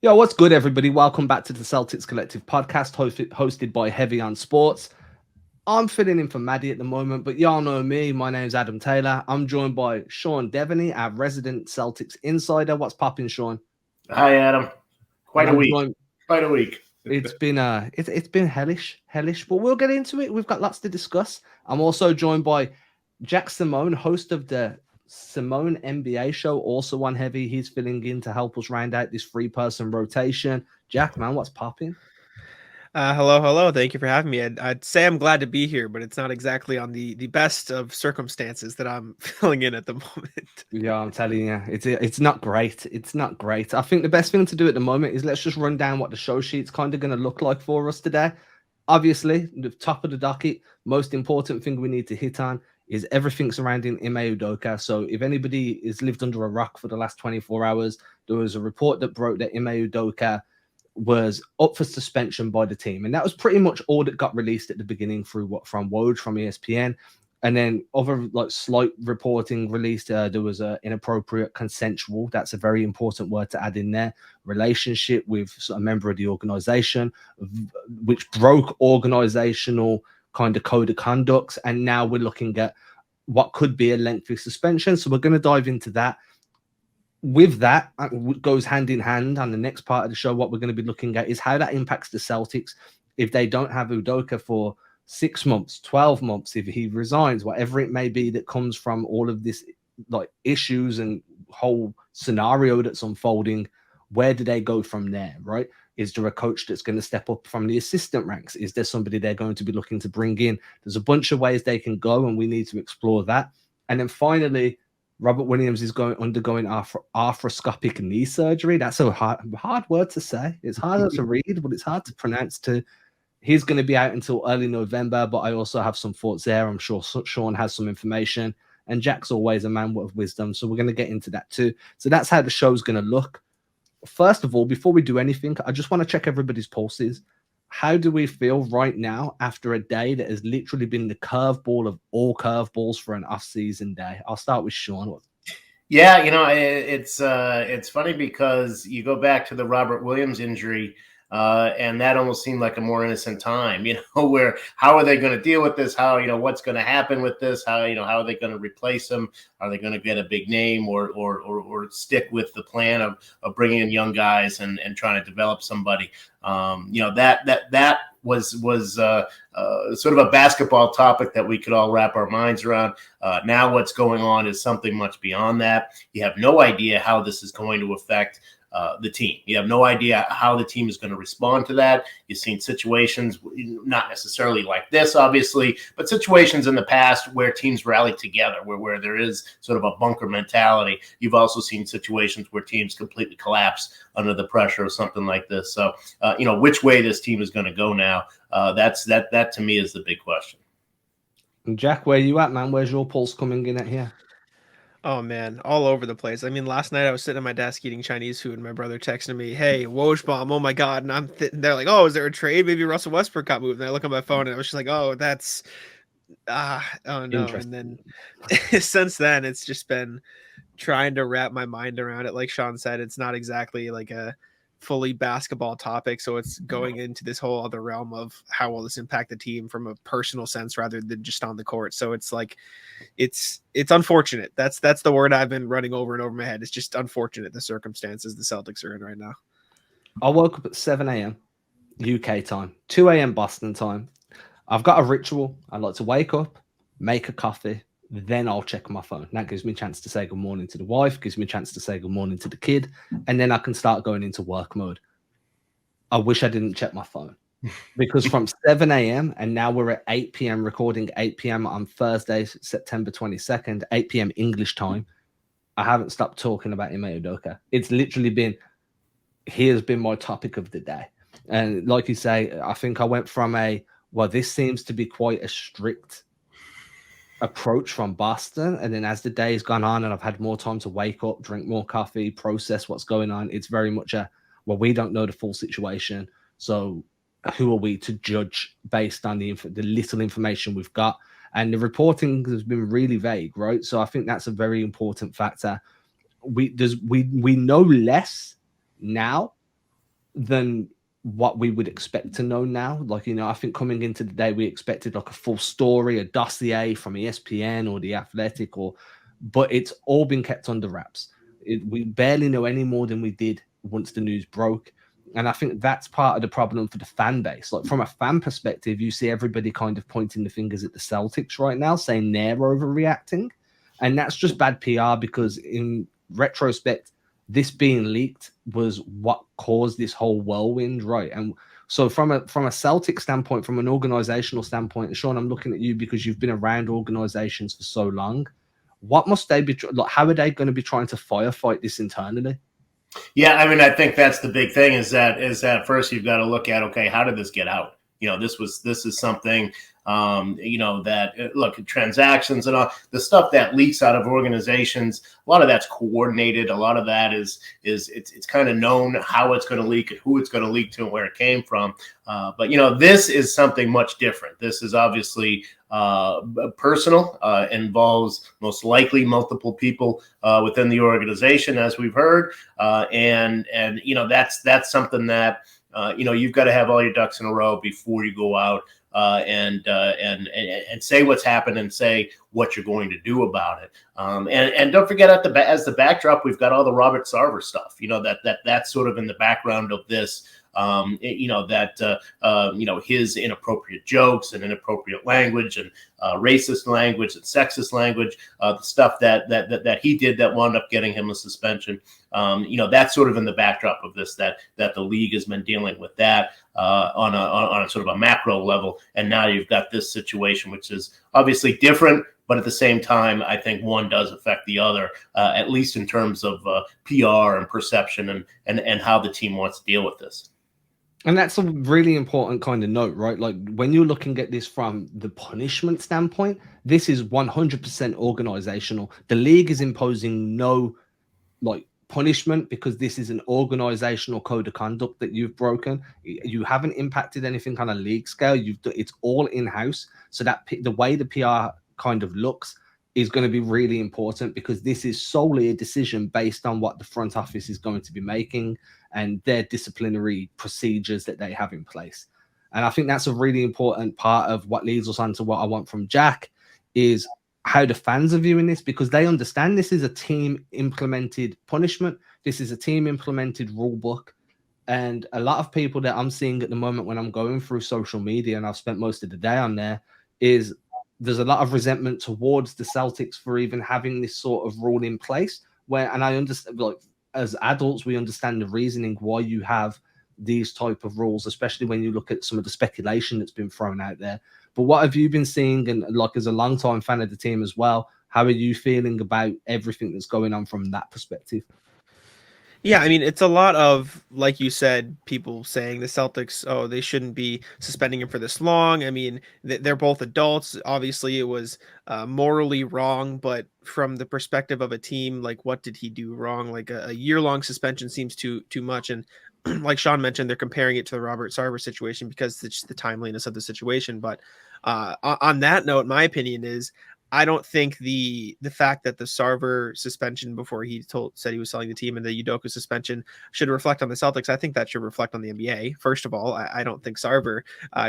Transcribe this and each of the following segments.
Yo, what's good, everybody? Welcome back to the Celtics Collective Podcast, hosted by Heavy Sports. I'm filling in for Maddie at the moment, but y'all know me. My name's Adam Taylor. I'm joined by Sean Deveney, our resident Celtics insider. What's popping, Sean? Hi, Adam. And Quite a I'm week. joined. Quite a week. It's been hellish, but we'll get into it. We've got lots to discuss. I'm also joined by Jack Simone, host of the Simone NBA show, also on Heavy. He's filling in to help us round out this three-person rotation. Jack, man, what's popping? Hello. Thank you for having me. I'd say I'm glad to be here, but it's not exactly on the best of circumstances that I'm filling in at the moment. Yeah, I'm telling you, it's not great. It's not great. I think the best thing to do at the moment is let's just run down what the show sheet's kind of going to look like for us today. Obviously, the top of the docket, most important thing we need to hit on is everything surrounding Ime Udoka. So if anybody has lived under a rock for the last 24 hours, there was a report that broke that Ime Udoka was up for suspension by the team. And that was pretty much all that got released at the beginning from Woj from ESPN. And then other like slight reporting released, there was a inappropriate consensual. That's a very important word to add in there. Relationship with a member of the organization, which broke organizational kind of code of conduct. And now we're looking at what could be a lengthy suspension. So we're going to dive into that. With that, goes hand in hand on the next part of the show. What we're going to be looking at is how that impacts the Celtics if they don't have Udoka for 6 months, 12 months, if he resigns, whatever it may be that comes from all of this like issues and whole scenario that's unfolding. Where do they go from there, right? Is there a coach that's going to step up from the assistant ranks? Is there somebody they're going to be looking to bring in? There's a bunch of ways they can go, and we need to explore that. And then finally, Robert Williams is undergoing arthroscopic knee surgery. That's a hard word to say. It's harder to read, but it's hard to pronounce too. He's going to be out until early November, but I also have some thoughts there. I'm sure Sean has some information, and Jack's always a man of wisdom, so we're going to get into that too. So that's how the show's going to look. First of all, before we do anything, I just want to check everybody's pulses. How do we feel right now after a day that has literally been the curveball of all curveballs for an off-season day? I'll start with Sean. Yeah, it's funny because you go back to the Robert Williams injury, and that almost seemed like a more innocent time, where how are they going to deal with this? How, what's going to happen with this? How are they going to replace him? Are they going to get a big name or stick with the plan of bringing in young guys and trying to develop somebody? That was sort of a basketball topic that we could all wrap our minds around. Now what's going on is something much beyond that. You have no idea how this is going to affect the team. You have no idea how the team is going to respond to that. You've seen situations, not necessarily like this, obviously, but situations in the past where teams rally together, where there is sort of a bunker mentality. You've also seen situations where teams completely collapse under the pressure of something like this. So, which way this team is going to go now, that to me is the big question. Jack, where you at, man? Where's your pulse coming in at here? Oh man, all over the place. I mean, last night I was sitting at my desk eating Chinese food, and my brother texted me, "Hey, Woj bomb! Oh my god!" And they're like, "Oh, is there a trade? Maybe Russell Westbrook got moved." And I look at my phone, and I was just like, "Oh, that's oh no!" And then since then, it's just been trying to wrap my mind around it. Like Sean said, it's not exactly like a fully basketball topic, so it's going into this whole other realm of how will this impact the team from a personal sense rather than just on the court. So it's like it's unfortunate. That's the word I've been running over and over my head. It's just unfortunate the circumstances the Celtics are in right now. I woke up at 7 a.m. UK time, 2 a.m. Boston time. I've got a ritual. I like to wake up, make a coffee, then I'll check my phone. That gives me a chance to say good morning to the wife, gives me a chance to say good morning to the kid, and then I can start going into work mode. I wish I didn't check my phone because from 7 a.m. and now we're at 8 p.m. recording 8 p.m. on Thursday, September 22nd, 8 p.m. English time. I haven't stopped talking about Ime Udoka. It's literally been, he has been my topic of the day. And like you say, I think I went from this seems to be quite a strict approach from Boston. And then as the day's gone on and I've had more time to wake up, drink more coffee, process what's going on, it's very much we don't know the full situation. So who are we to judge based on the little information we've got? And the reporting has been really vague, right? So I think that's a very important factor. We know less now than what we would expect to know now. Like, I think coming into the day, we expected like a full story, a dossier from ESPN or The Athletic, but it's all been kept under wraps. We barely know any more than we did once the news broke. And I think that's part of the problem for the fan base. Like, from a fan perspective, you see everybody kind of pointing the fingers at the Celtics right now, saying they're overreacting. And that's just bad PR, because in retrospect, this being leaked was what caused this whole whirlwind, right? And so from a Celtic standpoint, from an organizational standpoint, Sean, I'm looking at you because you've been around organizations for so long. What must they be like? How are they going to be trying to firefight this internally? Yeah, I mean, I think that's the big thing is that first you've got to look at, okay, how did this get out? This is something, that look, transactions and all the stuff that leaks out of organizations. A lot of that's coordinated. A lot of that is it's kind of known how it's going to leak and who it's going to leak to and where it came from. But this is something much different. This is obviously personal, involves most likely multiple people within the organization, as we've heard, and that's something that you've got to have all your ducks in a row before you go out and say what's happened and say what you're going to do about it. And don't forget, as the backdrop, we've got all the Robert Sarver stuff. That's sort of in the background of this. His inappropriate jokes and inappropriate language and racist language and sexist language, the stuff that he did that wound up getting him a suspension. That's sort of in the backdrop of this, that the league has been dealing with that on a sort of a macro level. And now you've got this situation, which is obviously different, but at the same time, I think one does affect the other, at least in terms of PR and perception and how the team wants to deal with this. And that's a really important kind of note, right? Like, when you're looking at this from the punishment standpoint, this is 100% organizational. The league is imposing no punishment because this is an organizational code of conduct that you've broken. You haven't impacted anything on a league scale. It's all in-house. So that the way the PR kind of looks is going to be really important, because this is solely a decision based on what the front office is going to be making and their disciplinary procedures that they have in place. And I think that's a really important part of what leads us on to what I want from Jack, is how the fans are viewing this, because they understand this is a team implemented punishment. This is a team implemented rule book. And a lot of people that I'm seeing at the moment when I'm going through social media, and I've spent most of the day on there, is there's a lot of resentment towards the Celtics for even having this sort of rule in place. And I understand, like, as adults, we understand the reasoning why you have these type of rules, especially when you look at some of the speculation that's been thrown out there. But what have you been seeing? And like, as a longtime fan of the team as well, how are you feeling about everything that's going on from that perspective? Yeah, I mean, it's a lot of, like you said, people saying the Celtics, they shouldn't be suspending him for this long. I mean, they're both adults. Obviously, it was morally wrong, but from the perspective of a team, like, what did he do wrong? Like, a year-long suspension seems too much. And like Sean mentioned, they're comparing it to the Robert Sarver situation because it's just the timeliness of the situation. But on that note, my opinion is, I don't think the fact that the Sarver suspension before he said he was selling the team and the Udoka suspension should reflect on the Celtics. I think that should reflect on the NBA. First of all, I don't think Sarver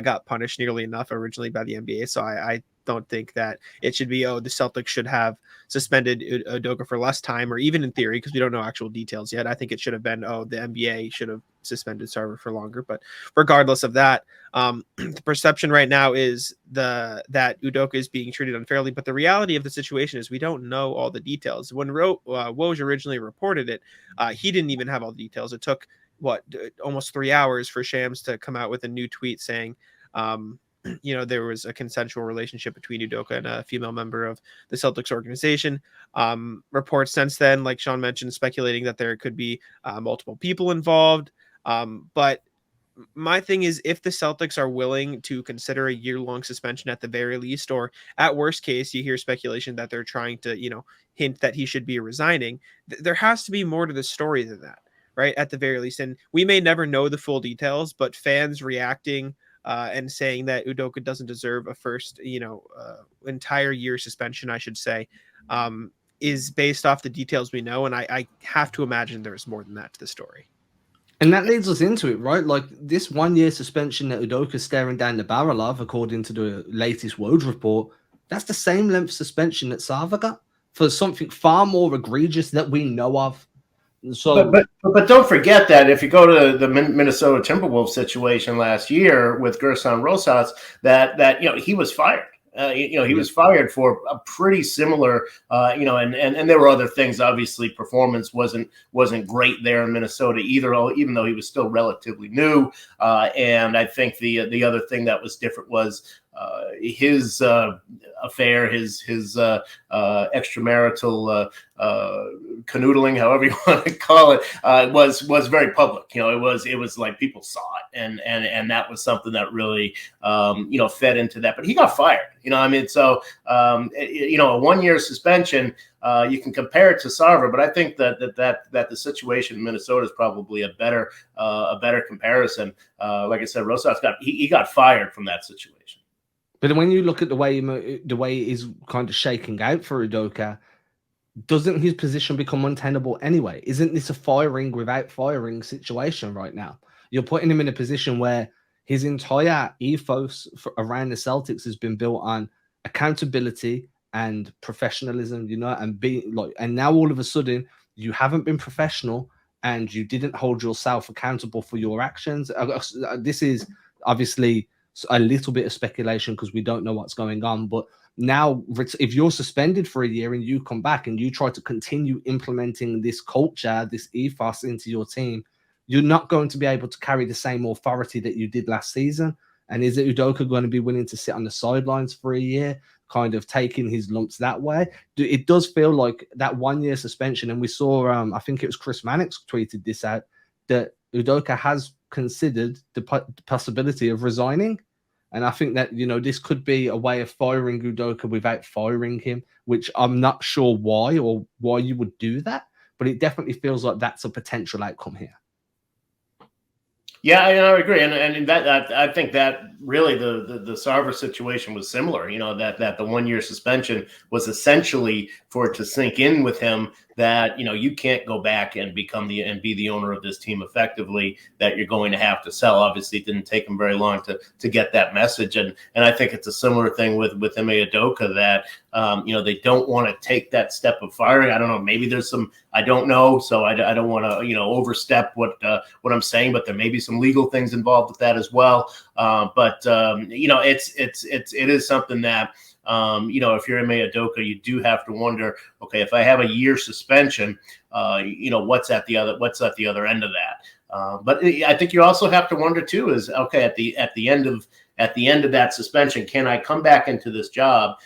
got punished nearly enough originally by the NBA. So I don't think that it should be, the Celtics should have suspended Udoka for less time, or even in theory, because we don't know actual details yet. I think it should have been, the NBA should have suspended Sarver for longer. But regardless of that, the perception right now is that Udoka is being treated unfairly. But the reality of the situation is we don't know all the details. When Woj originally reported it, he didn't even have all the details. It took almost 3 hours for Shams to come out with a new tweet saying, there was a consensual relationship between Udoka and a female member of the Celtics organization. Reports since then, like Sean mentioned, speculating that there could be multiple people involved. But my thing is, if the Celtics are willing to consider a year-long suspension at the very least, or at worst case, you hear speculation that they're trying to, hint that he should be resigning, there has to be more to the story than that, right? At the very least. And we may never know the full details, but fans reacting and saying that Udoka doesn't deserve a first, entire year suspension, I should say, is based off the details we know. And I have to imagine there's more than that to the story. And that leads us into it, right? Like this 1-year suspension that Udoka's staring down the barrel of, according to the latest Woj report, that's the same length suspension that Sava got for something far more egregious that we know of. So, but don't forget that if you go to the Minnesota Timberwolves situation last year with Gerson Rosas, that he was fired. He was fired for a pretty similar, and there were other things. Obviously, performance wasn't great there in Minnesota either, even though he was still relatively new. And I think the other thing that was different was his affair, his extramarital canoodling, however you want to call it, was very public. It was like people saw it, and that was something that really fed into that. But he got fired. So a 1-year suspension. You can compare it to Sarver, but I think that the situation in Minnesota is probably a better comparison. Like I said, Rosas he got fired from that situation. But when you look at the way it is kind of shaking out for Udoka, doesn't his position become untenable anyway? Isn't this a firing without firing situation right now? You're putting him in a position where his entire ethos around the Celtics has been built on accountability and professionalism, and now all of a sudden you haven't been professional and you didn't hold yourself accountable for your actions. This is obviously a little bit of speculation because we don't know what's going on, but now if you're suspended for a year and you come back and you try to continue implementing this culture, this ethos into your team, you're not going to be able to carry the same authority that you did last season. And is Udoka going to be willing to sit on the sidelines for a year, kind of taking his lumps that way? It does feel like that 1-year suspension, and we saw, I think it was Chris Mannix tweeted this out, that Udoka has considered the possibility of resigning. And I think that, this could be a way of firing Udoka without firing him, which I'm not sure why you would do that, but it definitely feels like that's a potential outcome here. Yeah, I agree, and that I think that really the Sarver situation was similar. That the 1-year suspension was essentially for it to sink in with him that you can't go back and be the owner of this team effectively. That you're going to have to sell. Obviously, it didn't take him very long to get that message, and I think it's a similar thing with Ime Udoka that they don't want to take that step of firing. I don't know. Maybe there's some. I don't know. So I don't want to overstep what I'm saying, but there may be some legal things involved with that as well. But it is something that if you're Ime Udoka, you do have to wonder, okay, if I have a year suspension, what's at the other end of that. But I think you also have to wonder too is, okay, at the end of that suspension, can I come back into this job?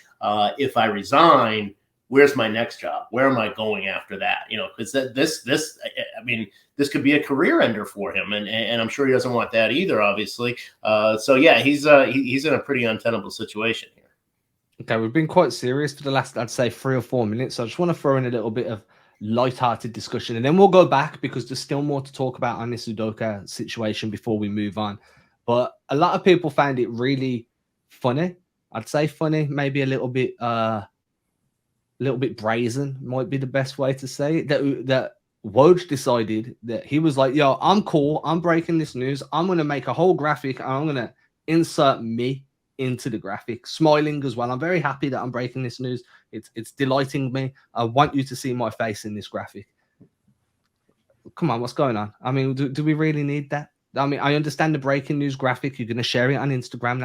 If I resign, where's my next job? Where am I going after that? Because this could be a career ender for him, and I'm sure he doesn't want that either, obviously. So yeah, he's in a pretty untenable situation here. Okay, we've been quite serious for the last, I'd say, 3 or 4 minutes. So I just want to throw in a little bit of light-hearted discussion, and then we'll go back because there's still more to talk about on this Udoka situation before we move on. But a lot of people found it really funny. I'd say funny, maybe a little bit brazen might be the best way to say it. That Woj decided that he was like, yo, I'm cool. I'm breaking this news. I'm going to make a whole graphic and I'm going to insert me into the graphic, smiling as well. I'm very happy that I'm breaking this news. It's delighting me. I want you to see my face in this graphic. Come on, what's going on? I mean, do we really need that? I mean, I understand the breaking news graphic. You're going to share it on Instagram.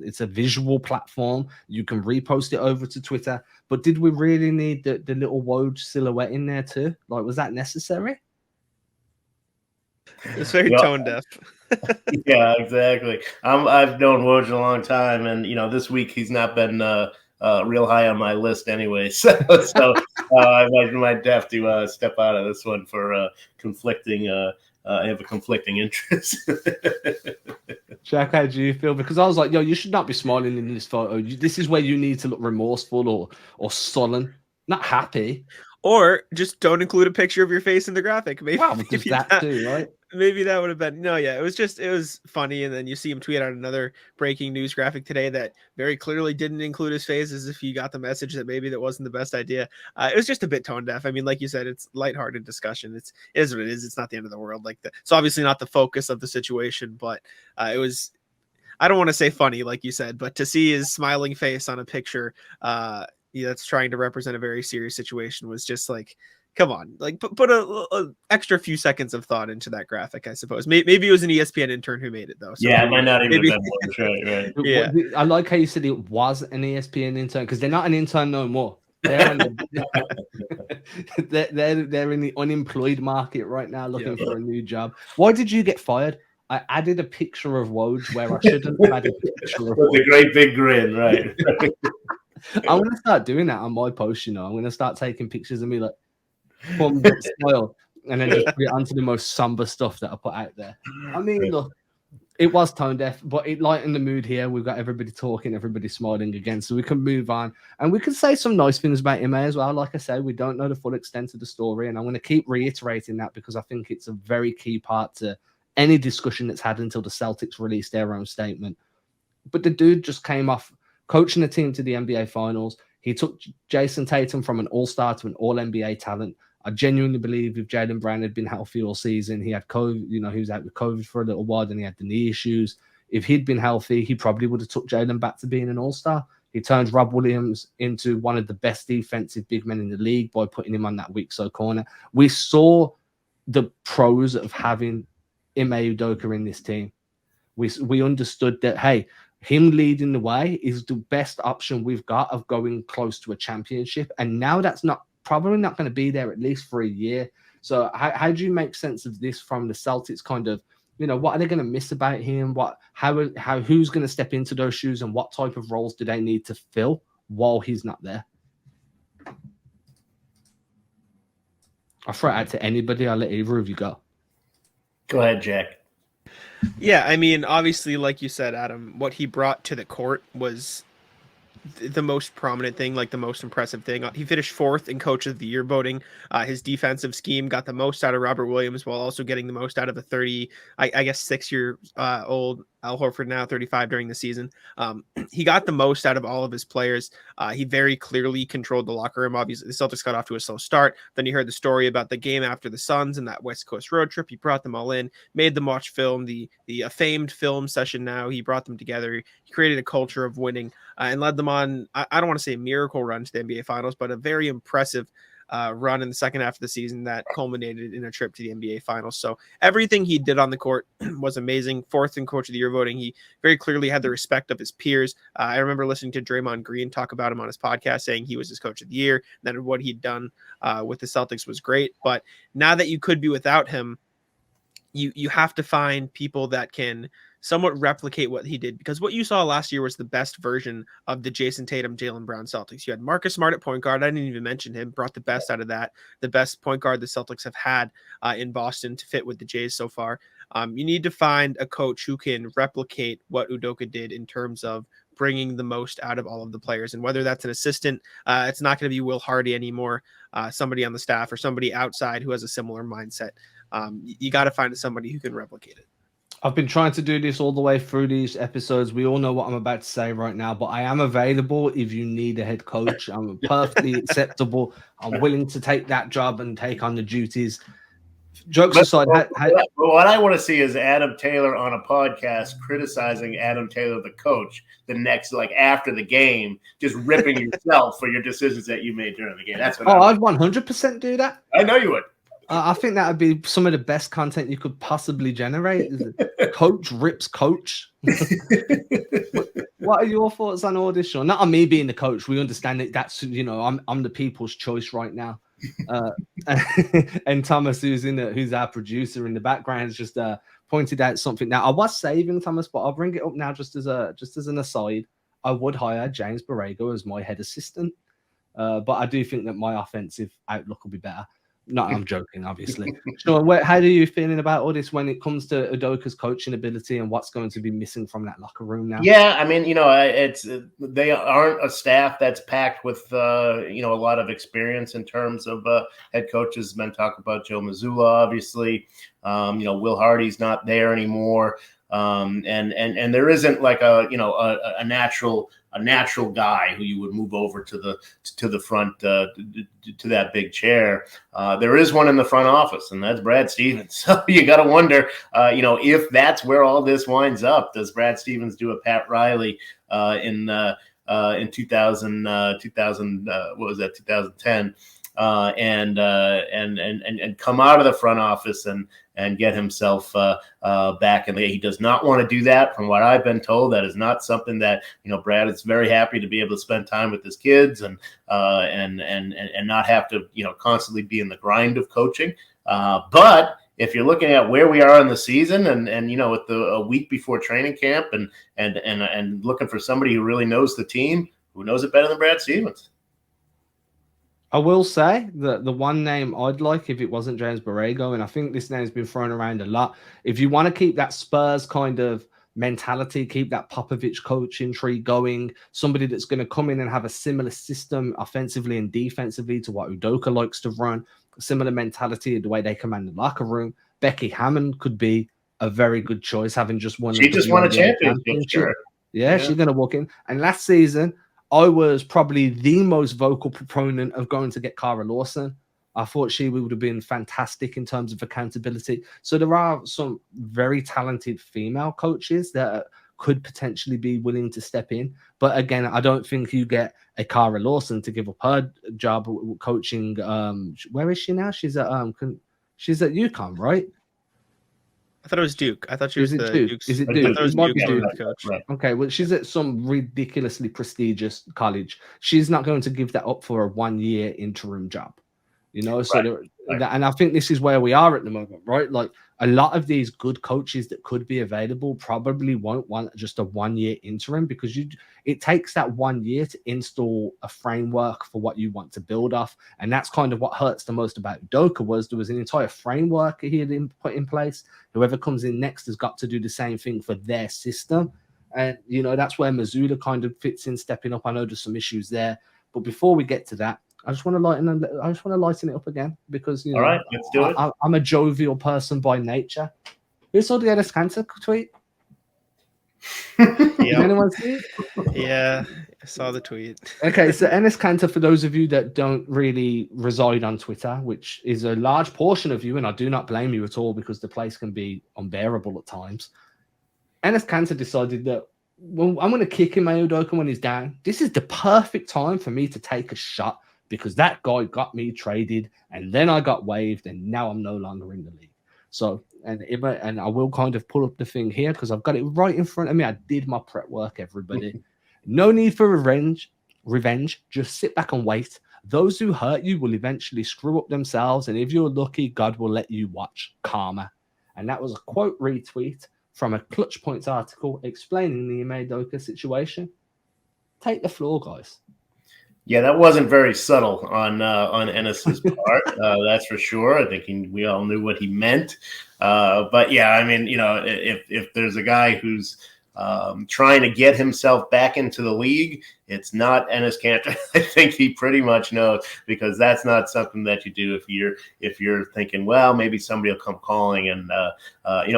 It's a visual platform. You can repost it over to Twitter. But did we really need the little Woj silhouette in there too? Like, was that necessary? It's very tone deaf. Yeah, exactly. I've known Woj a long time, and this week he's not been real high on my list anyway. So I might have to step out of this one for conflicting. I have a conflicting interest. Jack, how do you feel? Because I was like, yo, you should not be smiling in this photo. This is where you need to look remorseful or sullen, not happy. Or just don't include a picture of your face in the graphic. Maybe there's that too, right? Maybe that would have been it was funny. And then you see him tweet out another breaking news graphic today that very clearly didn't include his face, as if he got the message that maybe that wasn't the best idea. It was just a bit tone deaf. I mean, like you said, it's lighthearted discussion. It is what it is. It's not the end of the world. It's obviously not the focus of the situation, but it was, I don't want to say funny, like you said, but to see his smiling face on a picture that's trying to represent a very serious situation was just like, come on, like put a extra few seconds of thought into that graphic, I suppose. Maybe it was an ESPN intern who made it, though. So yeah, it might not even maybe. have been one, right. Yeah, I like how you said it was an ESPN intern, because they're not an intern no more. They're in the unemployed market right now, looking for a new job. Why did you get fired? I added a picture of Woj where I shouldn't have added a picture of Woj. With a great big grin, right? I'm gonna start doing that on my post. I'm gonna start taking pictures of me like thumbs up smile, and then just put it onto the most somber stuff that I put out there. I mean, look, it was tone deaf, but it lightened the mood here. We've got everybody talking, everybody smiling again, so we can move on. And we can say some nice things about Ime as well. Like I said, we don't know the full extent of the story, and I'm going to keep reiterating that because I think it's a very key part to any discussion that's had until the Celtics release their own statement. But the dude just came off coaching the team to the NBA Finals. He took Jason Tatum from an all-star to an all-NBA talent. I genuinely believe if Jaylen Brown had been healthy all season, he had COVID, he was out with COVID for a little while, and he had the knee issues. If he'd been healthy, he probably would have took Jaylen back to being an all-star. He turned Rob Williams into one of the best defensive big men in the league by putting him on that weak side corner. We saw the pros of having Ime Udoka in this team. We understood that, hey, him leading the way is the best option we've got of going close to a championship. And now that's probably not going to be there at least for a year. So how do you make sense of this from the Celtics kind of, what are they going to miss about him? Who's going to step into those shoes, and what type of roles do they need to fill while he's not there? I'll throw it out to anybody. I'll let either of you go. Go ahead, Jack. Yeah, I mean, obviously, like you said, Adam, what he brought to the court was the most prominent thing, like the most impressive thing. He finished 4th in Coach of the Year voting. His defensive scheme got the most out of Robert Williams while also getting the most out of a 6-year-old Al Horford, now 35 during the season. He got the most out of all of his players. He very clearly controlled the locker room. Obviously, the Celtics got off to a slow start. Then you heard the story about the game after the Suns and that West Coast road trip. He brought them all in, made them watch film, the famed film session now. He brought them together. He created a culture of winning and led them on, I don't want to say a miracle run to the NBA Finals, but a very impressive run in the second half of the season that culminated in a trip to the NBA Finals. So everything he did on the court was amazing. 4th in Coach of the Year voting. He very clearly had the respect of his peers. I remember listening to Draymond Green talk about him on his podcast, saying he was his Coach of the Year, that what he'd done with the Celtics was great. But now that you could be without him, you have to find people that can somewhat replicate what he did, because what you saw last year was the best version of the Jason Tatum, Jaylen Brown Celtics. You had Marcus Smart at point guard. I didn't even mention him. Brought the best out of that. The best point guard the Celtics have had in Boston to fit with the Jays so far. You need to find a coach who can replicate what Udoka did in terms of bringing the most out of all of the players. And whether that's an assistant, it's not going to be Will Hardy anymore, somebody on the staff or somebody outside who has a similar mindset. You got to find somebody who can replicate it. I've been trying to do this all the way through these episodes. We all know what I'm about to say right now, but I am available if you need a head coach. I'm perfectly acceptable. I'm willing to take that job and take on the duties. Jokes aside, what I want to see is Adam Taylor on a podcast criticizing Adam Taylor, the coach, the next, after the game, just ripping yourself for your decisions that you made during the game. That's what I'd 100% do that. I know you would. I think that would be some of the best content you could possibly generate. Coach rips coach. What are your thoughts on all this, Sean? Not on me being the coach. We understand that that's, I'm the people's choice right now. And Thomas, who's our producer in the background, has just pointed out something. Now, I was saving Thomas, but I'll bring it up now just as an aside. I would hire James Borrego as my head assistant, but I do think that my offensive outlook will be better. No, I'm joking, obviously. Sean, how are you feeling about all this when it comes to Udoka's coaching ability and what's going to be missing from that locker room now? Yeah, I mean, it's they aren't a staff that's packed with a lot of experience in terms of head coaches. Men talk about Joe Mazzulla, obviously. Will Hardy's not there anymore, and there isn't like a natural guy who you would move over to the front to that big chair. There is one in the front office, and that's Brad Stevens. So you got to wonder, if that's where all this winds up. Does Brad Stevens do a Pat Riley in 2000? What was that? 2010. And come out of the front office and get himself back. And he does not want to do that. From what I've been told, that is not something that, Brad is very happy to be able to spend time with his kids and not have to, constantly be in the grind of coaching. But if you're looking at where we are in the season and with a week before training camp and looking for somebody who really knows the team, who knows it better than Brad Stevens? I will say that the one name I'd like if it wasn't James Borrego, and I think this name's been thrown around a lot. If you want to keep that Spurs kind of mentality, keep that Popovich coaching tree going, somebody that's going to come in and have a similar system offensively and defensively to what Udoka likes to run, a similar mentality, the way they command the locker room, Becky Hammon could be a very good choice, having just won. She just won a championship. Sure. Yeah, she's going to walk in. And last season, I was probably the most vocal proponent of going to get Kara Lawson. I thought she would have been fantastic in terms of accountability. So there are some very talented female coaches that could potentially be willing to step in. But again, I don't think you get a Kara Lawson to give up her job coaching. Where is she now? She's at UConn, right? I thought it was Duke. I thought she was the Duke. Duke's. Is it I Duke? thought it was Might be Duke's Duke. coach. Right. Okay, well, she's at some ridiculously prestigious college. She's not going to give that up for a 1-year interim job, So, and I think this is where we are at the moment, right? Like a lot of these good coaches that could be available probably won't want just a 1-year interim because it takes that 1 year to install a framework for what you want to build off, and that's kind of what hurts the most about Udoka was there was an entire framework he had put in place. Whoever comes in next has got to do the same thing for their system, and that's where Mazzulla kind of fits in, stepping up. I know there's some issues there, but before we get to that, I just want to lighten it up again because all right, let's do it. I'm a jovial person by nature. Who saw the Enes Kanter tweet? Did anyone see it? Yeah, I saw the tweet. Okay, so Enes Kanter, for those of you that don't really reside on Twitter, which is a large portion of you, and I do not blame you at all because the place can be unbearable at times. Enes Kanter decided that, well, I'm going to kick Ime Udoka when he's down. This is the perfect time for me to take a shot because that guy got me traded and then I got waived and now I'm no longer in the league. So, and I will kind of pull up the thing here because I've got it right in front of me. I did my prep work, everybody. No need for revenge. Just sit back and wait. Those who hurt you will eventually screw up themselves. And if you're lucky, God will let you watch karma. And that was a quote retweet from a Clutch Points article explaining the Ime Udoka situation. Take the floor, guys. Yeah, that wasn't very subtle on Enes's part. That's for sure. I think we all knew what he meant. But yeah, I mean, if there's a guy who's trying to get himself back into the league, it's not Enes Kanter. I think he pretty much knows because that's not something that you do if you're thinking, well, maybe somebody will come calling and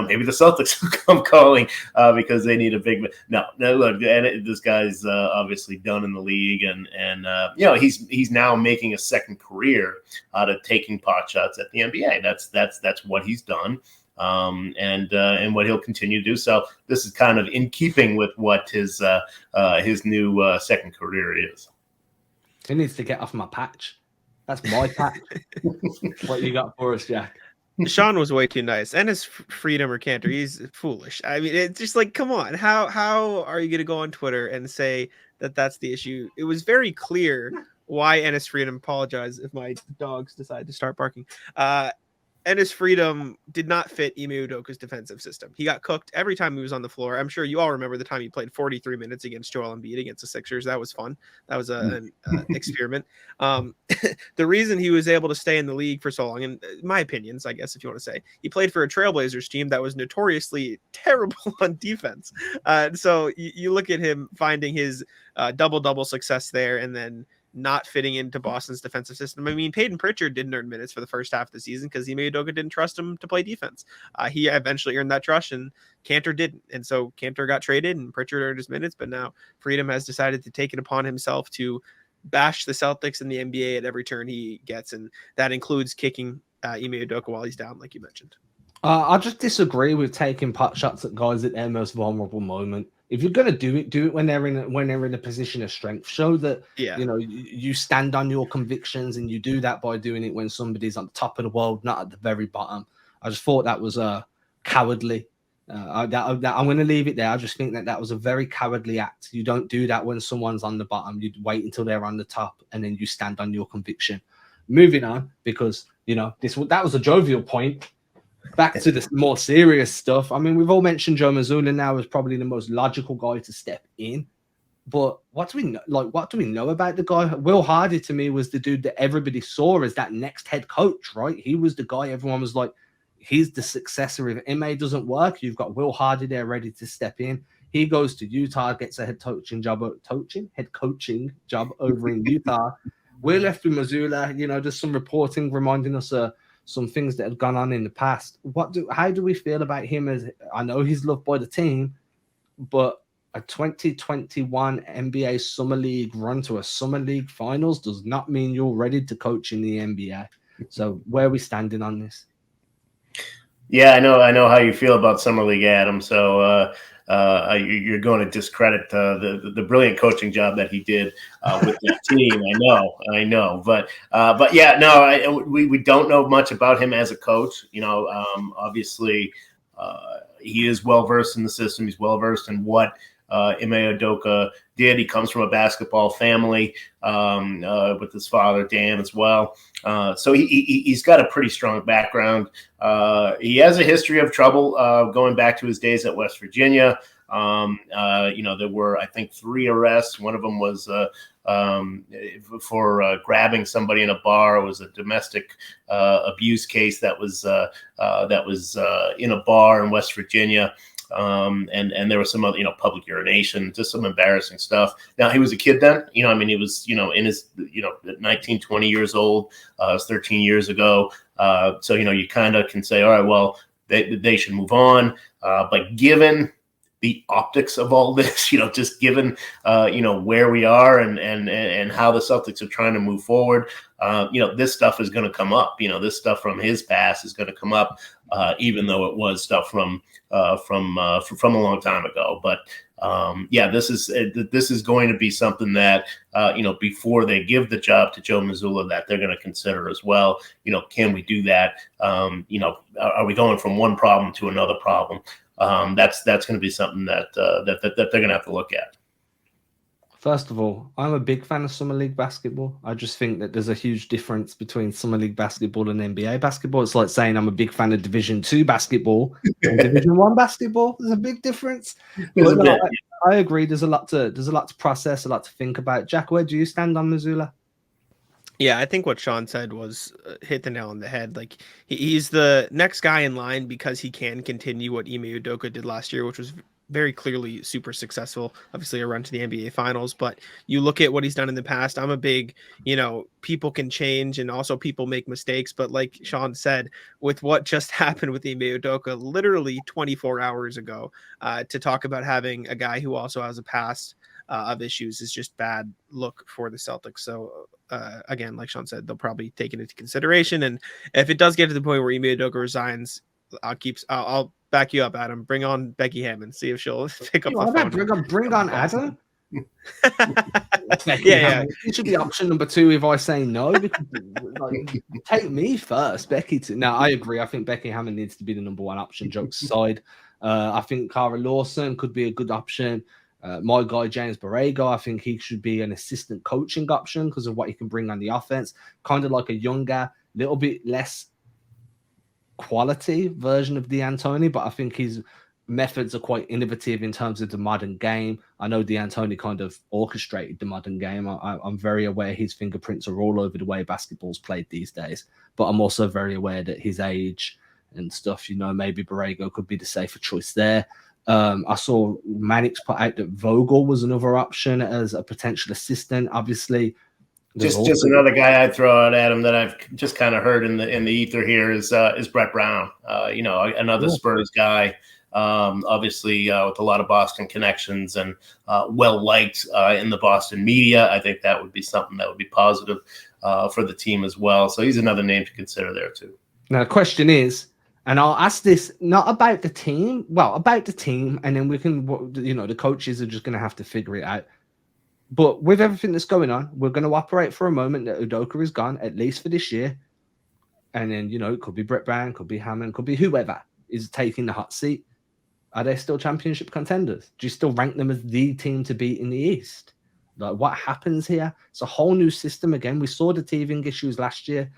maybe the Celtics will come calling because they need a big. No, look, this guy's obviously done in the league, and he's now making a second career out of taking pot shots at the NBA. That's what he's done. And what he'll continue to do. So this is kind of in keeping with what his new second career is. He needs to get off my patch. That's my patch. What you got for us, Jack? Sean was way too nice, and his freedom or Cantor, he's foolish. I mean, it's just like, come on, how are you going to go on Twitter and say that that's the issue? It was very clear why Enes Freedom apologized if my dogs decide to start barking. Ennis Freedom did not fit Ime Udoka's defensive system. He got cooked every time he was on the floor. I'm sure you all remember the time he played 43 minutes against Joel Embiid against the Sixers. That was fun. That was an experiment. The reason he was able to stay in the league for so long, in my opinions, I guess if you want to say, he played for a Trailblazers team that was notoriously terrible on defense. So you look at him finding his double-double success there and then not fitting into Boston's defensive system. I mean, Peyton Pritchard didn't earn minutes for the first half of the season because Ime Udoka didn't trust him to play defense. He eventually earned that trust, and Cantor didn't. And so Cantor got traded, and Pritchard earned his minutes. But now Freedom has decided to take it upon himself to bash the Celtics and the NBA at every turn he gets, and that includes kicking Ime Udoka while he's down, like you mentioned. I just disagree with taking pot shots at guys at their most vulnerable moment. If you're gonna do it when they're in a position of strength. Show that you stand on your convictions, and you do that by doing it when somebody's on the top of the world, not at the very bottom. I just thought that was cowardly. I'm going to leave it there. I just think that was a very cowardly act. You don't do that when someone's on the bottom. You wait until they're on the top, and then you stand on your conviction. Moving on, because that was a jovial point. Back to the more serious stuff. I mean, we've all mentioned Joe Mazzulla now as probably the most logical guy to step in. But what do we know? What do we know about the guy? Will Hardy to me was the dude that everybody saw as that next head coach, right? He was the guy everyone was like, he's the successor. If Ime doesn't work, you've got Will Hardy there ready to step in. He goes to Utah, gets a head coaching job over in Utah. We're left with Mazzulla. There's some reporting reminding us some things that have gone on in the past. How do we feel about him? As I know he's loved by the team, but a 2021 NBA Summer League run to a Summer League Finals does not mean you're ready to coach in the NBA. So where are we standing on this? Yeah, I know how you feel about Summer League, Adam. So you're going to discredit the brilliant coaching job that he did with that team. I know, but yeah, no, we don't know much about him as a coach. Obviously, he is well versed in the system. He's well versed in what Ime Udoka did. He comes from a basketball family with his father Dan as well. So he's got a pretty strong background. He has a history of trouble going back to his days at West Virginia. There were, I think, 3 arrests. One of them was for grabbing somebody in a bar. It was a domestic abuse case that was in a bar in West Virginia. And there was some other, public urination, just some embarrassing stuff. Now, he was a kid then, he was, in his, 19, 20 years old, it was 13 years ago. So, you kind of can say, all right, well, they should move on. But given the optics of all this, just given, where we are and how the Celtics are trying to move forward, this stuff is going to come up. This stuff from his past is going to come up, even though it was stuff from a long time ago. But this is going to be something that before they give the job to Joe Mazzulla, that they're going to consider as well. Can we do that? Are we going from one problem to another problem? That's going to be something that they're going to have to look at. First of all, I'm a big fan of Summer League basketball. I just think that there's a huge difference between Summer League basketball and NBA basketball. It's like saying I'm a big fan of Division 2 basketball and Division 1 basketball. There's a big difference. I agree. There's a lot to process, a lot to think about. Jack, where do you stand on Mazzulla? Yeah, I think what Sean said was hit the nail on the head. Like he's the next guy in line because he can continue what Ime Udoka did last year, which was very clearly super successful. Obviously a run to the NBA Finals, but you look at what he's done in the past. I'm a big, people can change and also people make mistakes. But like Sean said, with what just happened with Ime Udoka literally 24 hours ago, to talk about having a guy who also has a past of issues is just bad look for the Celtics. So again, like Sean said, they'll probably take it into consideration. And if it does get to the point where Ime Udoka resigns, I'll back you up, Adam. Bring on Becky Hammon. See if she'll pick up the phone. Bring on Adam. Yeah. It should be option number 2 if I say no. Because, take me first, Becky. No, I agree. I think Becky Hammon needs to be the number 1 option. Jokes aside, I think Kara Lawson could be a good option. My guy James Borrego, I think he should be an assistant coaching option because of what he can bring on the offense. Kind of like a younger, little bit less quality version of D'Antoni, but I think his methods are quite innovative in terms of the modern game. I know D'Antoni kind of orchestrated the modern game. I'm very aware his fingerprints are all over the way basketball's played these days, but I'm also very aware that his age and stuff, maybe Borrego could be the safer choice there. I saw Mannix put out that Vogel was another option as a potential assistant. Obviously, just another guy I'd throw out at him that I've just kind of heard in the ether here is Brett Brown. Another Spurs guy. Obviously with a lot of Boston connections and well liked in the Boston media. I think that would be something that would be positive for the team as well. So he's another name to consider there too. Now the question is, and I'll ask this not about the team, about the team, and then we can, the coaches are just going to have to figure it out. But with everything that's going on, we're going to operate for a moment that Udoka is gone, at least for this year. And then, it could be Brett Brown, could be Hammond, could be whoever is taking the hot seat. Are they still championship contenders? Do you still rank them as the team to beat in the East? Like, what happens here? It's a whole new system again. We saw the teething issues last year.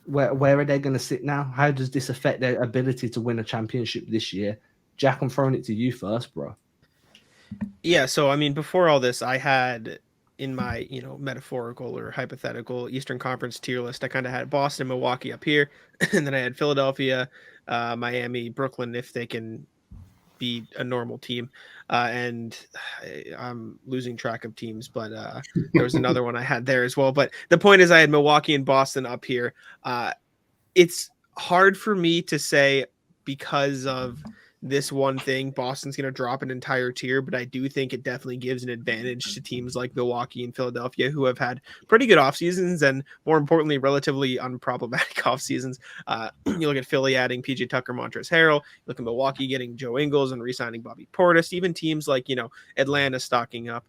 Where are they going to sit now? How does this affect their ability to win a championship this year? Jack, I'm throwing it to you first, bro. Yeah, so I mean, before all this, I had in my metaphorical or hypothetical Eastern Conference tier list, I kind of had Boston, Milwaukee up here, and then I had Philadelphia, Miami, Brooklyn, if they can be a normal team, and I'm losing track of teams, but there was another one I had there as well. But the point is, I had Milwaukee and Boston up here. It's hard for me to say because of this one thing, Boston's going to drop an entire tier, but I do think it definitely gives an advantage to teams like Milwaukee and Philadelphia, who have had pretty good off seasons and, more importantly, relatively unproblematic off seasons. You look at Philly adding PJ Tucker, Montrezl Harrell. You look at Milwaukee getting Joe Ingles and re-signing Bobby Portis. Even teams like Atlanta stocking up.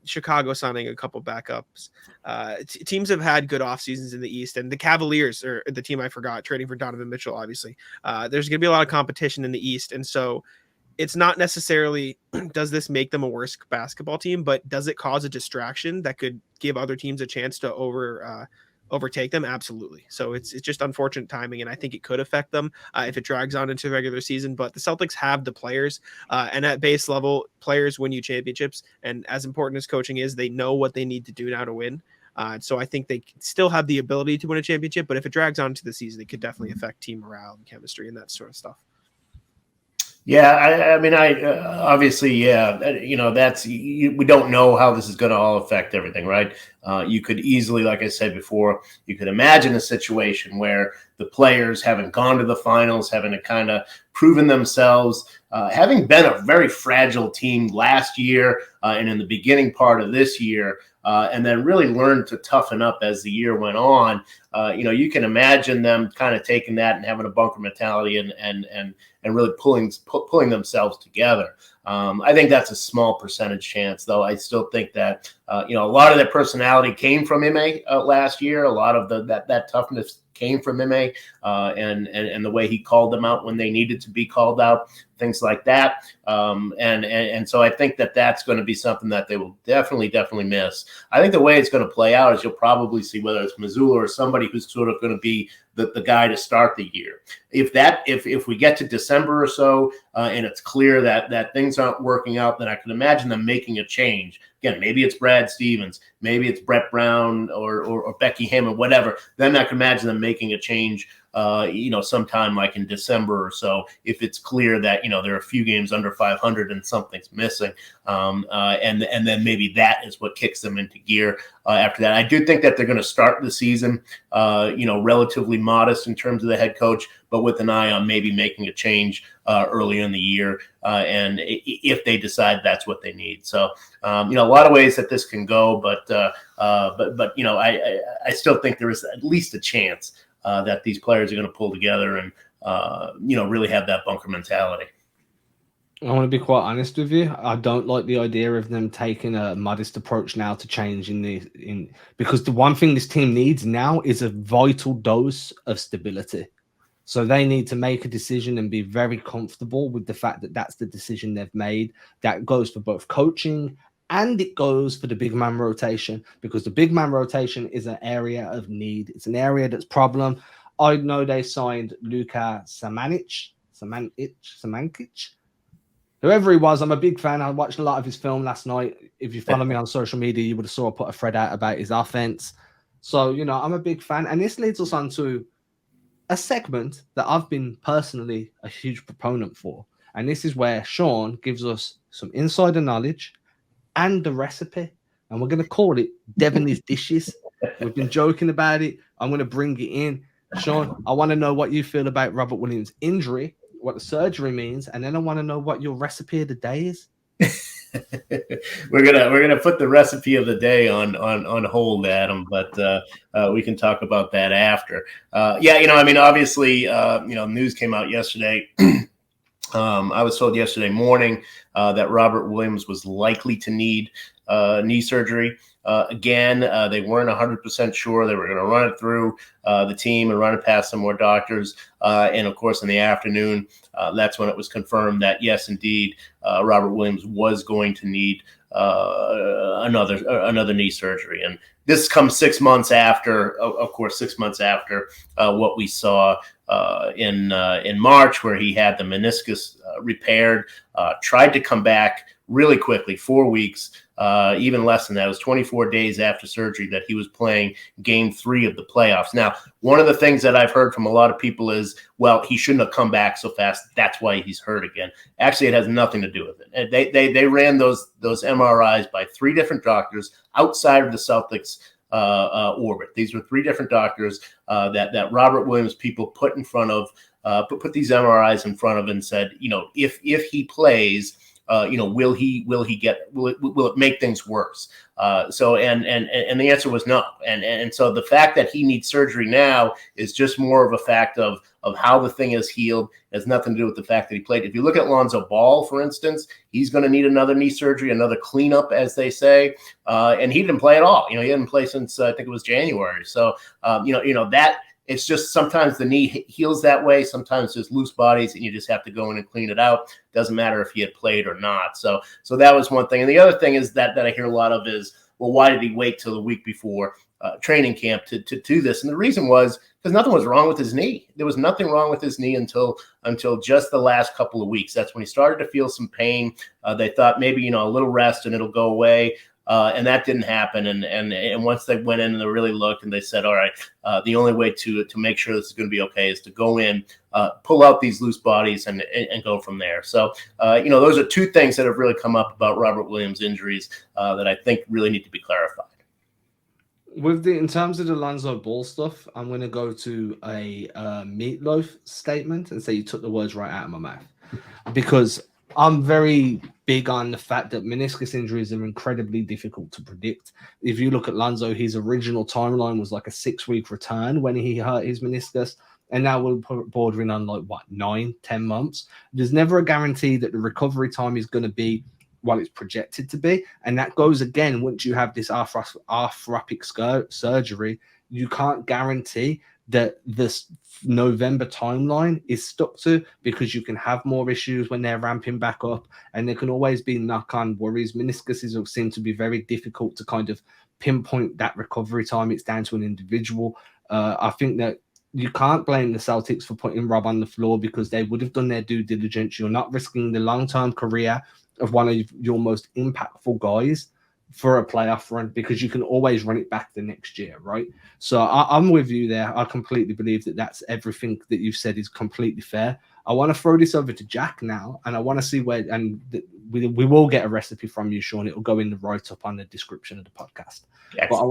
Chicago signing a couple backups. Teams have had good off seasons in the East, and the Cavaliers are the team I forgot, trading for Donovan Mitchell. Obviously, there's going to be a lot of competition in the East, and so it's not necessarily does this make them a worse basketball team, but does it cause a distraction that could give other teams a chance to overtake them? Absolutely. So it's just unfortunate timing, and I think it could affect them if it drags on into the regular season. But the Celtics have the players, and at base level, players win you championships. And as important as coaching is, they know what they need to do now to win. So I think they still have the ability to win a championship, but if it drags on to the season, it could definitely affect team morale and chemistry and that sort of stuff. Yeah, I mean, obviously, yeah, we don't know how this is going to all affect everything, right? You could easily, like I said before, you could imagine a situation where the players haven't gone to the finals, having kind of proven themselves, having been a very fragile team last year and in the beginning part of this year, and then really learned to toughen up as the year went on. You can imagine them kind of taking that and having a bunker mentality and really pulling themselves together. I think that's a small percentage chance, though. I still think that a lot of their personality came from Ime last year. A lot of that toughness came from Ime and the way he called them out when they needed to be called out, things like that. And so I think that's going to be something that they will definitely miss. I think the way it's going to play out is you'll probably see whether it's Mazzulla or somebody who's sort of going to be the guy to start the year. If we get to December or so and it's clear that things aren't working out, then I can imagine them making a change. Again, maybe it's Brad Stevens, maybe it's Brett Brown or Becky Hammon, whatever. Then I can imagine them making a change, sometime like in December or so, if it's clear that, there are a few games under 500 and something's missing. And then maybe that is what kicks them into gear after that. I do think that they're going to start the season, relatively modest in terms of the head coach, but with an eye on maybe making a change early in the year. And if they decide that's what they need. So, a lot of ways that this can go, but I still think there is at least a chance that these players are going to pull together and, really have that bunker mentality. I want to be quite honest with you. I don't like the idea of them taking a modest approach now to change because the one thing this team needs now is a vital dose of stability. So they need to make a decision and be very comfortable with the fact that that's the decision they've made. That goes for both coaching and it goes for the big man rotation, because the big man rotation is an area of need. It's an area that's problem. I know they signed Luka Samanic, whoever he was. I'm a big fan. I watched a lot of his film last night. If you follow me on social media, you would have saw I put a thread out about his offense. So, I'm a big fan. And this leads us on to a segment that I've been personally a huge proponent for. And this is where Sean gives us some insider knowledge and the recipe. And we're going to call it Deveney's Dishes. We've been joking about it. I'm going to bring it in. Sean, I want to know what you feel about Robert Williams' injury, what the surgery means, and then I want to know what your recipe of the day is. We're gonna put the recipe of the day on hold, Adam, but we can talk about that after. Obviously, news came out yesterday. I was told yesterday morning that Robert Williams was likely to need knee surgery. Again, they weren't 100% sure. They were going to run it through the team and run it past some more doctors. And of course, in the afternoon, that's when it was confirmed that, yes, indeed, Robert Williams was going to need another knee surgery. And this comes 6 months after, of course, 6 months after what we saw in March, where he had the meniscus repaired, tried to come back really quickly, 4 weeks, even less than that. It was 24 days after surgery that he was playing game 3 of the playoffs. Now, one of the things that I've heard from a lot of people is, well, he shouldn't have come back so fast. That's why he's hurt again. Actually, it has nothing to do with it. They ran those MRIs by 3 different doctors outside of the Celtics orbit. These were 3 different doctors that Robert Williams people put in front of, put these MRIs in front of and said, if he plays, will it make things worse? So the answer was no. And so the fact that he needs surgery now is just more of a fact of how the thing is healed. It has nothing to do with the fact that he played. If you look at Lonzo Ball, for instance, he's going to need another knee surgery, another cleanup, as they say. And he didn't play at all. He hadn't played since I think it was January. So that. It's just sometimes the knee heals that way. Sometimes there's loose bodies and you just have to go in and clean it out. Doesn't matter if he had played or not. So that was one thing. And the other thing is that I hear a lot of is, well, why did he wait till the week before training camp to do this? And the reason was because nothing was wrong with his knee. There was nothing wrong with his knee until just the last couple of weeks. That's when he started to feel some pain. They thought maybe, a little rest and it'll go away. And that didn't happen. And once they went in and they really looked and they said, all right, the only way to make sure this is going to be okay is to go in, pull out these loose bodies and go from there. So, those are 2 things that have really come up about Robert Williams' injuries that I think really need to be clarified. In terms of the Lonzo Ball stuff, I'm going to go to a Meatloaf statement and say you took the words right out of my mouth, because I'm very big on the fact that meniscus injuries are incredibly difficult to predict. If you look at Lonzo, his original timeline was like a 6-week return when he hurt his meniscus, and now we're bordering on 9-10 months. There's never a guarantee that the recovery time is going to be what it's projected to be, and that goes again once you have this arthroscopic surgery. You can't guarantee that this November timeline is stuck to, because you can have more issues when they're ramping back up, and there can always be knock-on worries. Meniscuses seem to be very difficult to kind of pinpoint that recovery time. It's down to an individual. I think that you can't blame the Celtics for putting Rob on the floor, because they would have done their due diligence. You're not risking the long-term career of one of your most impactful guys for a playoff run, because you can always run it back the next year, right? So I'm with you there. I completely believe that that's everything that you've said is completely fair. I want to throw this over to Jack now, and I want to see where, and we will get a recipe from you, Sean. It will go in the write-up on the description of the podcast. Excellent. But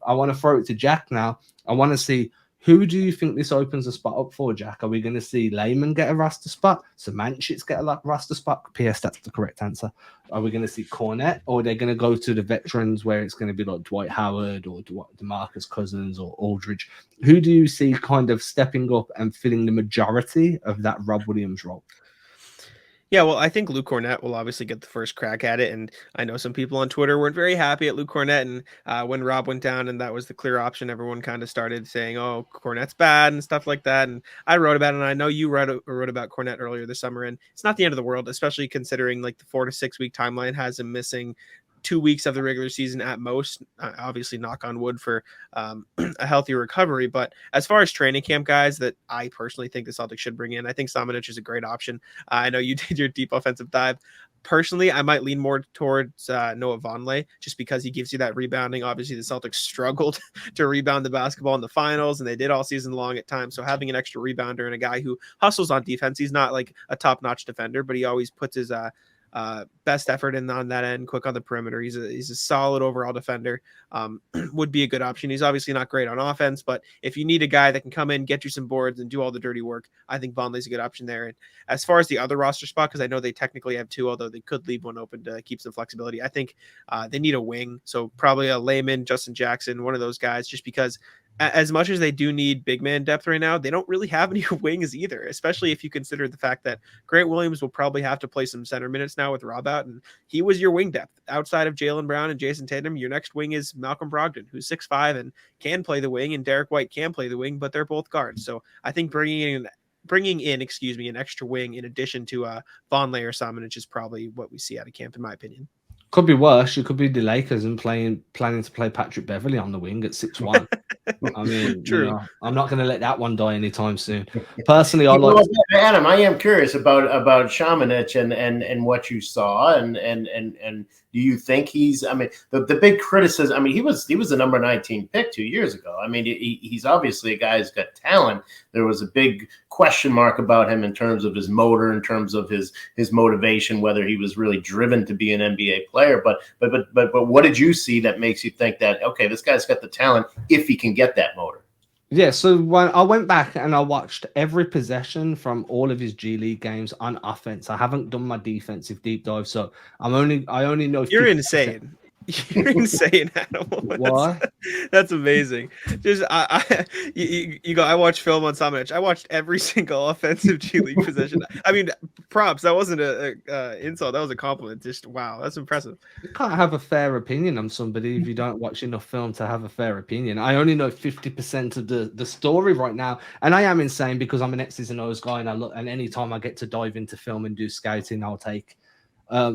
I want to throw it to Jack now. I want to see, who do you think this opens a spot up for, Jack? Are we going to see Layman get a roster spot? Samancic get a roster spot? P.S. That's the correct answer. Are we going to see Cornette? Or are they going to go to the veterans where it's going to be like Dwight Howard or DeMarcus Cousins or Aldridge? Who do you see kind of stepping up and filling the majority of that Rob Williams role? Yeah, well, I think Luke Cornette will obviously get the first crack at it, and I know some people on Twitter weren't very happy at Luke Cornette, and when Rob went down and that was the clear option, everyone kind of started saying, oh, Cornette's bad and stuff like that, and I wrote about it, and I know you wrote about Cornette earlier this summer, and it's not the end of the world, especially considering like the 4 to 6 week timeline has him missing 2 weeks of the regular season at most. Obviously, knock on wood for a healthy recovery. But as far as training camp guys that I personally think the Celtics should bring in, I think Samanic is a great option. I know you did your deep offensive dive. Personally, I might lean more towards Noah Vonleh just because he gives you that rebounding. Obviously, the Celtics struggled to rebound the basketball in the finals, and they did all season long at times. So having an extra rebounder and a guy who hustles on defense, he's not like a top-notch defender, but he always puts his best effort in on that end, quick on the perimeter. He's a solid overall defender. Would be a good option. He's obviously not great on offense, but if you need a guy that can come in, get you some boards, and do all the dirty work, I think Vonleh's a good option there. And as far as the other roster spot, because I know they technically have two, although they could leave one open to keep some flexibility, I think they need a wing. So probably a Layman, Justin Jackson, one of those guys, just because as much as they do need big man depth right now, they don't really have any wings either, especially if you consider the fact that Grant Williams will probably have to play some center minutes now with Rob out, and he was your wing depth. Outside of Jaylen Brown and Jason Tatum, your next wing is Malcolm Brogdon, who's 6'5" and can play the wing, and Derek White can play the wing, but they're both guards. So I think bringing in an extra wing in addition to Vonleh or Samanic is probably what we see out of camp, in my opinion. Could be worse. You could be the Lakers and planning to play Patrick Beverley on the wing at 6'1". I mean, True. I'm not going to let that one die anytime soon. Personally, I like Adam. I am curious about Samanic and what you saw, and do you think he's? I mean, the big criticism. I mean, he was the number 19 pick 2 years ago. I mean, he's obviously a guy who's got talent. There was a big question mark about him in terms of his motor, in terms of his motivation, whether he was really driven to be an NBA player. But what did you see that makes you think that, okay, this guy's got the talent if he can get that motor? Yeah, so when I went back and I watched every possession from all of his G League games on offense, I haven't done my defensive deep dive, so I only know. You're insane. You're insane, Adam. Why? That's amazing. Just you go. I watched film on Samanic. I watched every single offensive G League possession. I mean, props. That wasn't a insult. That was a compliment. Just wow, that's impressive. You can't have a fair opinion on somebody if you don't watch enough film to have a fair opinion. I only know 50% of the story right now, and I am insane because I'm an X's and O's guy, and I look. And anytime I get to dive into film and do scouting, I'll take.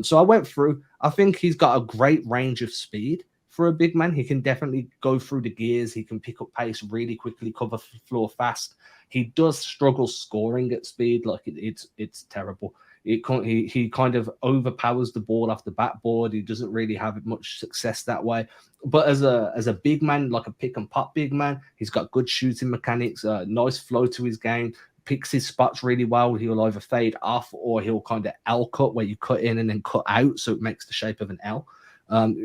So I went through. I think he's got a great range of speed for a big man. He can definitely go through the gears. He can pick up pace really quickly, cover floor fast. He does struggle scoring at speed. Like it's terrible. He kind of overpowers the ball off the backboard. He doesn't really have much success that way. But as a big man, like a pick and pop big man, he's got good shooting mechanics, nice flow to his game. Picks his spots really well. He'll either fade off or he'll kind of L cut, where you cut in and then cut out, so it makes the shape of an L.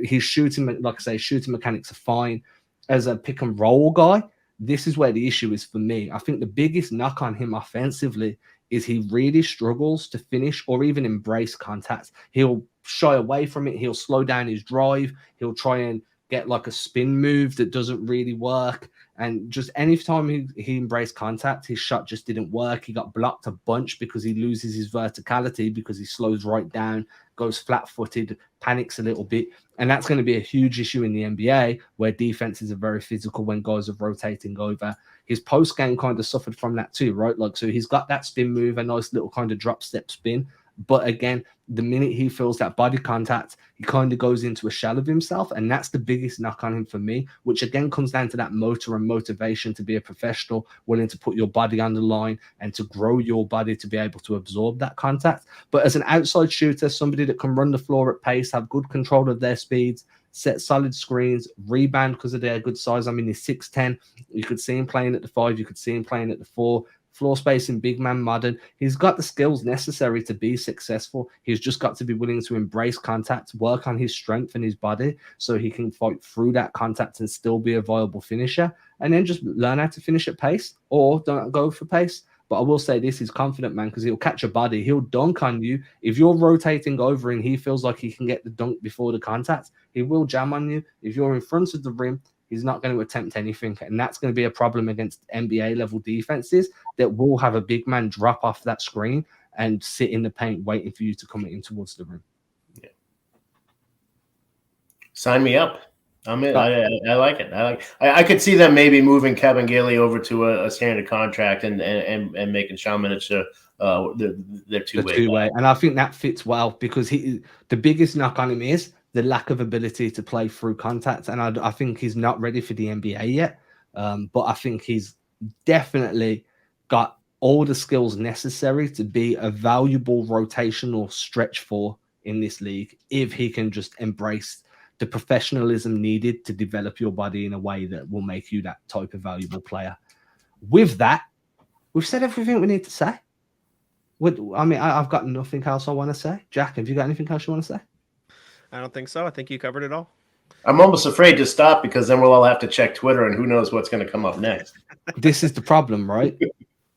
His shooting, like I say, shooting mechanics are fine. As a pick and roll guy, this is where the issue is for me. I think the biggest knock on him offensively is he really struggles to finish or even embrace contact. He'll shy away from it. He'll slow down his drive. He'll try and get like a spin move that doesn't really work. And just any time he embraced contact, his shot just didn't work. He got blocked a bunch because he loses his verticality, because he slows right down, goes flat-footed, panics a little bit. And that's going to be a huge issue in the NBA, where defenses are very physical when guys are rotating over. His post game kind of suffered from that too, right? Like, so he's got that spin move, a nice little kind of drop step spin. But again, the minute he feels that body contact, he kind of goes into a shell of himself. And that's the biggest knock on him for me, which again comes down to that motor and motivation to be a professional, willing to put your body on the line and to grow your body to be able to absorb that contact. But as an outside shooter, somebody that can run the floor at pace, have good control of their speeds, set solid screens, rebound because of their good size. I mean, he's 6'10". You could see him playing at the 5. You could see him playing at the 4. Floor spacing, big man, modern. He's got the skills necessary to be successful. He's just got to be willing to embrace contact, work on his strength and his body so he can fight through that contact and still be a viable finisher. And then just learn how to finish at pace, or don't go for pace. But I will say this, he's confident, man, because he'll catch a body. He'll dunk on you. If you're rotating over and he feels like he can get the dunk before the contact, he will jam on you. If you're in front of the rim, he's not going to attempt anything. And that's going to be a problem against NBA level defenses that will have a big man drop off that screen and sit in the paint waiting for you to come in towards the rim. Yeah. Sign me up. I'm in. I like it. I could see them maybe moving Kevin Gilly over to a standard contract and making Samanic their two-way. And I think that fits well because the biggest knock on him is the lack of ability to play through contact. And I think he's not ready for the NBA yet. But I think he's definitely got all the skills necessary to be a valuable rotational stretch four in this league if he can just embrace the professionalism needed to develop your body in a way that will make you that type of valuable player. With that, we've said everything we need to say. I've got nothing else I want to say. Jack, have you got anything else you want to say? I don't think so. I think you covered it all. I'm almost afraid to stop because then we'll all have to check Twitter and who knows what's going to come up next. This is the problem, right?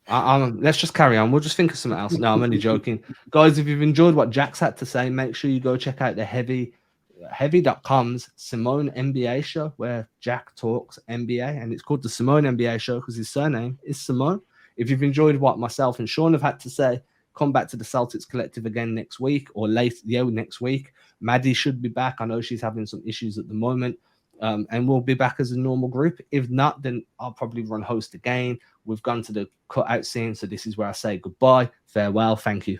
Let's just carry on. We'll just think of something else. No, I'm only joking. Guys, if you've enjoyed what Jack's had to say, make sure you go check out the heavy.com's Simone NBA show where Jack talks NBA, and it's called the Simone NBA show because his surname is Simone. If you've enjoyed what myself and Sean have had to say, come back to the Celtics Collective again next week or next week. Maddie should be back. I know she's having some issues at the moment. And we'll be back as a normal group. If not, then I'll probably run host again. We've gone to the cutout scene, so this is where I say goodbye, farewell, thank you.